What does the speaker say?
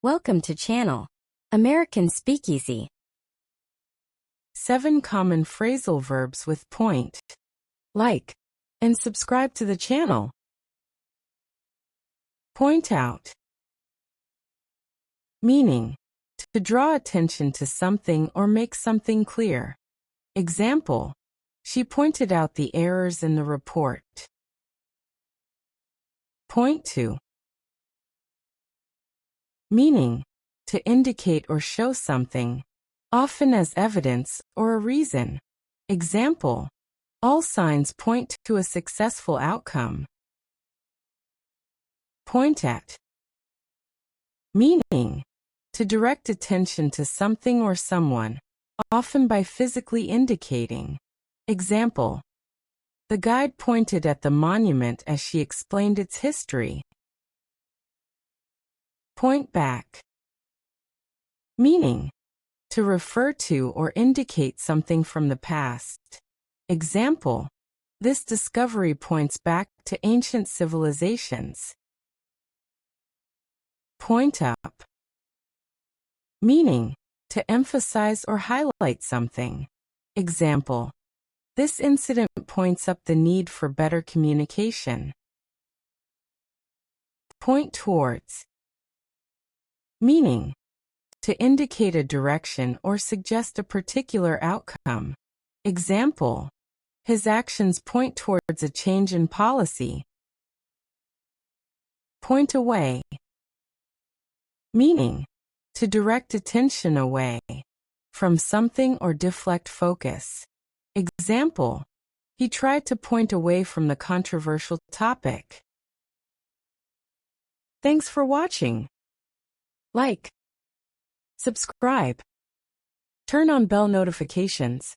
Welcome to channel American Speakeasy. 7 common phrasal verbs with point. Like and subscribe to the channel. Point out. Meaning: to draw attention to something or make something clear. Example: she pointed out the errors in the report. Point to. Meaning: to indicate or show something, often as evidence or a reason. Example: all signs point to a successful outcome. Point at. Meaning: to direct attention to something or someone, often by physically indicating. Example: the guide pointed at the monument as she explained its history. Point back. Meaning: to refer to or indicate something from the past. Example: this discovery points back to ancient civilizations. Point up. Meaning: to emphasize or highlight something. Example: this incident points up the need for better communication. Point towards. Meaning: to indicate a direction or suggest a particular outcome. Example: his actions point towards a change in policy. Point away. Meaning: to direct attention away from something or deflect focus. Example: he tried to point away from the controversial topic. Thanks for watching. Like, subscribe, turn on bell notifications.